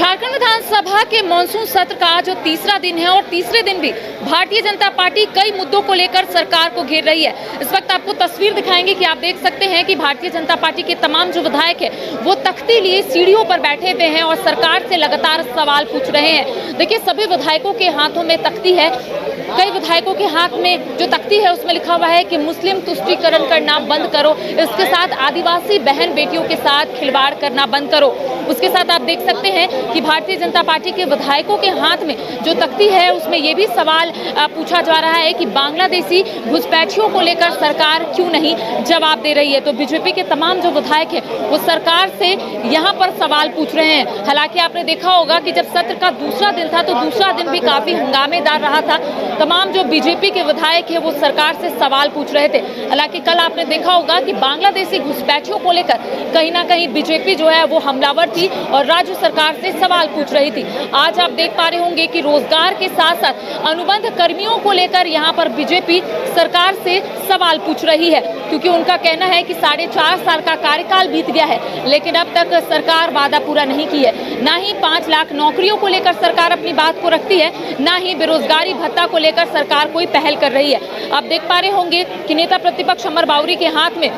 झारखंड विधानसभा के मॉनसून सत्र का आज तीसरा दिन है और तीसरे दिन भी भारतीय जनता पार्टी कई मुद्दों को लेकर सरकार को घेर रही है। इस वक्त आपको तस्वीर दिखाएंगे कि आप देख सकते हैं कि भारतीय जनता पार्टी के तमाम जो विधायक हैं वो तख्ती लिए सीढ़ियों पर बैठे हुए हैं और सरकार से लगातार सवाल पूछ रहे हैं। देखिए, सभी विधायकों के हाथों में तख्ती है। कई विधायकों के हाथ में जो तख्ती है उसमें लिखा हुआ है कि मुस्लिम तुष्टीकरण करना बंद करो, इसके साथ आदिवासी बहन बेटियों के साथ खिलवाड़ करना बंद करो। उसके साथ आप देख सकते हैं कि भारतीय जनता पार्टी के विधायकों के हाथ में जो तख्ती है उसमें ये भी सवाल पूछा जा रहा है कि बांग्लादेशी घुसपैठियों को लेकर सरकार क्यों नहीं जवाब दे रही है। तो बीजेपी के तमाम जो विधायक हैं वो सरकार से यहाँ पर सवाल पूछ रहे हैं। हालांकि आपने देखा होगा कि जब सत्र का दूसरा दिन था तो दूसरा दिन भी काफी हंगामेदार रहा था। तमाम जो बीजेपी के विधायक है वो सरकार से सवाल पूछ रहे थे। हालांकि कल आपने देखा होगा कि बांग्लादेशी घुसपैठियों को लेकर कहीं ना कहीं बीजेपी जो है वो हमलावर थी और राज्य सरकार से सवाल पूछ रही थी। आज आप देख पा रहे होंगे कि रोजगार के साथ साथ अनुबंध कर्मियों को लेकर यहाँ पर बीजेपी सरकार से सवाल पूछ रही है, क्योंकि उनका कहना है कि 4.5 साल का कार्यकाल बीत गया है लेकिन अब तक सरकार वादा पूरा नहीं की है। ना ही 5 लाख नौकरियों को लेकर सरकार अपनी बात को रखती है, ना ही बेरोजगारी भत्ता को लेकर सरकार कोई पहल कर रही है। आप देख पा रहे होंगे कि नेता प्रतिपक्ष अमर बाउरी के हाथ में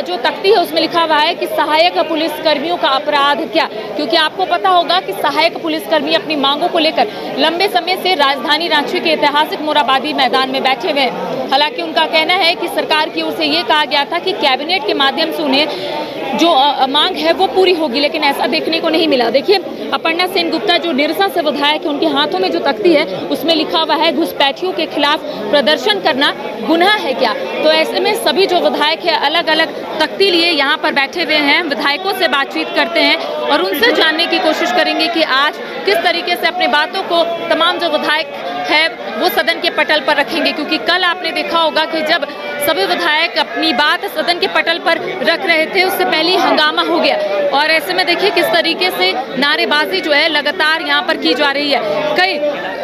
जो तख्ती है उसमें लिखा हुआ है कि सहायक पुलिस कर्मियों का अपराध क्या, क्योंकि आपको पता होगा कि सहायक पुलिसकर्मी अपनी मांगों को लेकर लंबे समय से राजधानी रांची के ऐतिहासिक मोराबादी मैदान में बैठे हुए हैं। हालांकि उनका कहना है कि सरकार की ओर से ये कहा गया था कि कैबिनेट के माध्यम से उन्हें जो मांग है वो पूरी होगी, लेकिन ऐसा देखने को नहीं मिला। देखिए, अपर्णा सेन गुप्ता जो निरसा से विधायक है उनके हाथों में जो तख्ती है उसमें लिखा हुआ है घुसपैठियों के खिलाफ प्रदर्शन करना गुनाह है क्या। तो ऐसे में सभी जो विधायक है अलग अलग तख्ती लिए यहाँ पर बैठे हुए हैं। विधायकों से बातचीत करते हैं और उनसे जानने की कोशिश करेंगे कि आज किस तरीके से अपने बातों को तमाम जो विधायक है वो सदन के पटल पर रखेंगे, क्योंकि कल आपने देखा होगा कि जब सभी विधायक अपनी बात सदन के पटल पर रख रहे थे उससे पहले ही हंगामा हो गया। और ऐसे में देखिए किस तरीके से नारेबाजी जो है लगातार यहाँ पर की जा रही है। कई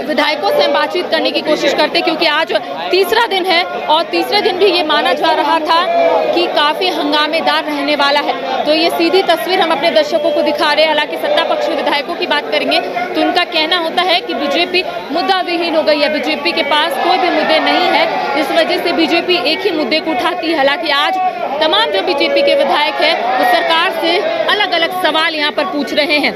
विधायकों से हम बातचीत करने की कोशिश करते क्योंकि आज तीसरा दिन है और तीसरे दिन भी ये माना जा रहा था कि काफी हंगामेदार रहने वाला है। तो ये सीधी तस्वीर हम अपने दर्शकों को दिखा रहे हैं। हालांकि सत्ता पक्ष विधायकों की बात करेंगे तो उनका कहना होता है कि बीजेपी मुद्दा विहीन हो गई है, बीजेपी के पास कोई भी मुद्दे नहीं है, इस वजह से बीजेपी एक ही मुद्दे को उठाती है। हालांकि आज तमाम जो बीजेपी के विधायक है वो सरकार से अलग अलग सवाल यहाँ पर पूछ रहे हैं।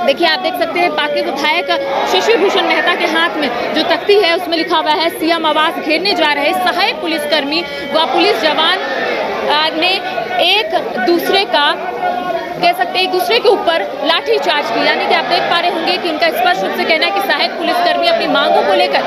देखिए, आप देख सकते हैं बाकी विधायक शशि भूषण मेहता के हाथ में जो तख्ती है उसमें लिखा हुआ है सीएम आवास घेरने जा रहे सहायक पुलिसकर्मी व पुलिस जवान ने एक दूसरे का कह सकते हैं एक दूसरे के ऊपर लाठीचार्ज की। यानी कि आप देख पा रहे होंगे कि उनका स्पष्ट रूप से कहना है कि सहायक पुलिसकर्मी अपनी मांगों को लेकर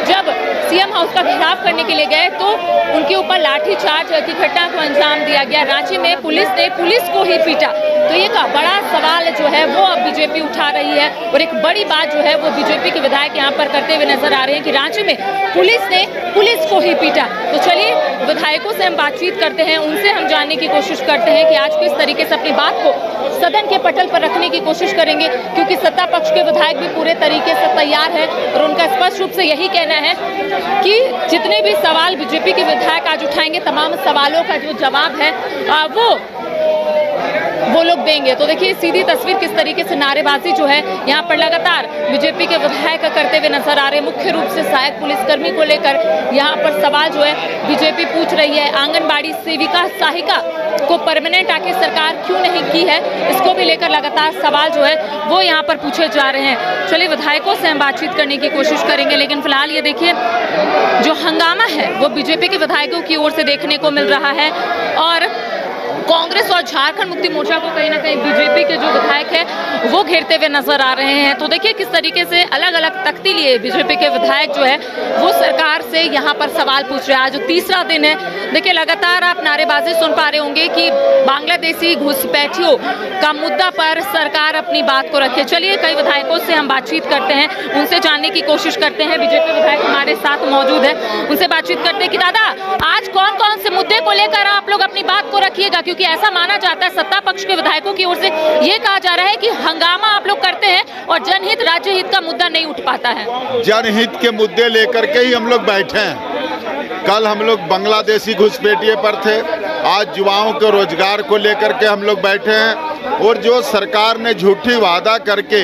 जब सीएम हाउस का घेराव करने के लिए गए तो उनके ऊपर लाठीचार्ज की घटना को अंजाम दिया गया। रांची में पुलिस ने पुलिस को ही पीटा। तो ये का बड़ा सवाल जो है वो अब बीजेपी उठा रही है और एक बड़ी बात जो है वो बीजेपी के विधायक यहाँ पर करते हुए नजर आ रहे हैं कि रांची में पुलिस ने पुलिस को ही पीटा। तो चलिए विधायकों से हम बातचीत करते हैं, उनसे हम जानने की कोशिश करते हैं कि आज किस तरीके से अपनी बात को सदन के पटल पर रखने की कोशिश करेंगे, क्योंकि सत्ता पक्ष के विधायक भी पूरे तरीके से तैयार है और उनका स्पष्ट रूप से यही कहना है कि जितने भी सवाल बीजेपी के विधायक आज उठाएंगे तमाम सवालों का जो जवाब है वो लोग देंगे। तो देखिए सीधी तस्वीर किस तरीके से नारेबाजी जो है यहाँ पर लगातार बीजेपी के विधायक करते हुए नजर आ रहे हैं। मुख्य रूप से सहायक पुलिसकर्मी को लेकर यहाँ पर सवाल जो है बीजेपी पूछ रही है। आंगनबाड़ी सेविका सहायिका को परमानेंट आके सरकार क्यों नहीं की है, इसको भी लेकर लगातार सवाल जो है वो यहाँ पर पूछे जा रहे हैं। चलिए विधायकों से हम बातचीत करने की कोशिश करेंगे, लेकिन फिलहाल ये देखिए जो हंगामा है वो बीजेपी के विधायकों की ओर से देखने को मिल रहा है और कांग्रेस और झारखंड मुक्ति मोर्चा को कहीं ना कहीं बीजेपी के जो विधायक है वो घेरते हुए नजर आ रहे हैं। तो देखिए किस तरीके से अलग अलग तख्ती लिए बीजेपी के विधायक जो है वो सरकार से यहाँ पर सवाल पूछ रहे हैं। आज जो तीसरा दिन है, देखिए लगातार आप नारेबाजी सुन पा रहे होंगे कि बांग्लादेशी घुसपैठियों का मुद्दा पर सरकार अपनी बात को रखे। चलिए कई विधायकों से हम बातचीत करते हैं, उनसे जानने की कोशिश करते हैं। बीजेपी विधायक हमारे साथ मौजूद है, उनसे बातचीत करते हैं कि दादा आज कौन कौन से मुद्दे को लेकर आप लोग अपनी बात को रखिएगा, क्योंकि ऐसा माना जाता है सत्ता पक्ष के विधायकों की ओर से ये कहा जा रहा है कि हंगामा आप लोग करते हैं और जनहित राज्य हित का मुद्दा नहीं उठ पाता है। जनहित के मुद्दे लेकर के ही हम लोग बैठे हैं। कल हम लोग बांग्लादेशी घुसपैठिए पर थे, आज युवाओं के रोजगार को लेकर के हम लोग बैठे हैं। और जो सरकार ने झूठी वादा करके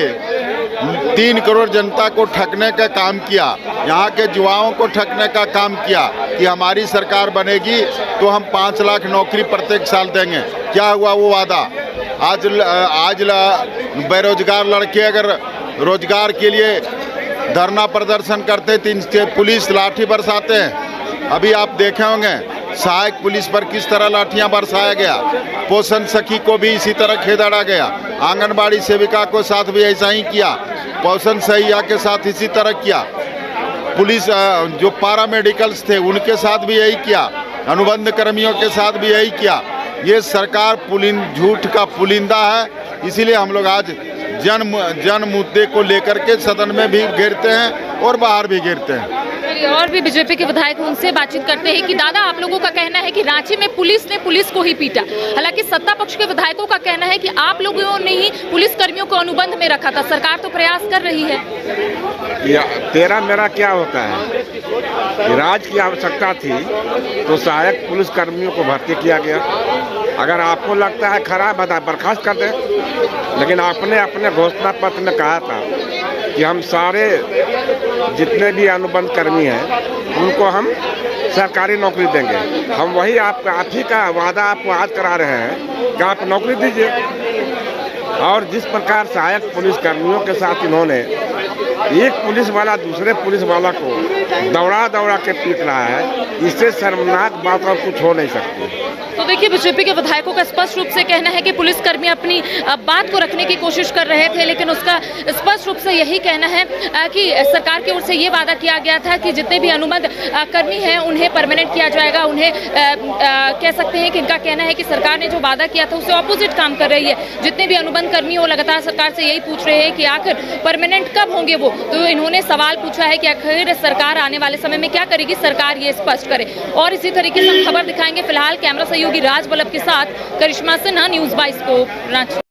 3 करोड़ जनता को ठगने का काम किया, यहाँ के युवाओं को ठगने का काम किया कि हमारी सरकार बनेगी तो हम 5 लाख नौकरी प्रत्येक साल देंगे। क्या हुआ वो वादा? आज बेरोजगार लड़के अगर रोजगार के लिए धरना प्रदर्शन करते थे, पुलिस लाठी बरसाते हैं। अभी आप देखे होंगे सहायक पुलिस पर किस तरह लाठियां बरसाया गया, पोषण सखी को भी इसी तरह खेदाड़ा गया, आंगनबाड़ी सेविका को साथ भी ऐसा ही किया, पोषण सहिया के साथ इसी तरह किया, पुलिस जो पैरामेडिकल्स थे उनके साथ भी यही किया, अनुबंध कर्मियों के साथ भी यही किया। ये सरकार झूठ का पुलिंदा है। इसीलिए हम लोग आज जन मुद्दे को लेकर के सदन में भी घेरते हैं और बाहर भी घेरते हैं। और भी बीजेपी के विधायक उनसे बातचीत करते हैं कि दादा, आप लोगों का कहना है कि रांची में पुलिस ने पुलिस को ही पीटा, हालांकि सत्ता पक्ष के विधायकों का कहना है कि आप लोगों ने ही पुलिस कर्मियों को अनुबंध में रखा था, सरकार तो प्रयास कर रही है। तेरा मेरा क्या होता है? राज्य की आवश्यकता थी तो सहायक पुलिस कर्मियों को भर्ती किया गया। अगर आपको लगता है खराब है बर्खास्त कर दे, लेकिन आपने अपने घोषणा पत्र में कहा था कि हम सारे जितने भी अनुबंध कर्मी हैं उनको हम सरकारी नौकरी देंगे। हम वही आप ही का वादा आपको आज करा रहे हैं कि आप नौकरी दीजिए। और जिस प्रकार सहायक पुलिस कर्मियों के साथ इन्होंने एक पुलिस वाला दूसरे पुलिस वाला को दौड़ा के पीट रहा है, इससे शर्मनाक बात और कुछ हो नहीं सकती। तो देखिए, बीजेपी के विधायकों का स्पष्ट रूप से कहना है कि पुलिसकर्मी अपनी बात को रखने की कोशिश कर रहे थे, लेकिन उसका स्पष्ट रूप से यही कहना है कि सरकार की ओर से ये वादा किया गया था कि जितने भी अनुबंध कर्मी हैं उन्हें परमानेंट किया जाएगा। उन्हें कह सकते हैं कि इनका कहना है कि सरकार ने जो वादा किया था उससे ऑपोजिट काम कर रही है। जितने भी अनुबंध कर्मी वो लगातार सरकार से यही पूछ रहे हैं कि आखिर परमानेंट कब होंगे वो। तो इन्होंने सवाल पूछा है कि आखिर सरकार आने वाले समय में क्या करेगी, सरकार ये स्पष्ट करे। और इसी तरीके से हम खबर दिखाएंगे। फिलहाल कैमरा सहयोगी राज वल्लभ के साथ करिश्मा सिन्हा, न्यूज़ 22 को रांची।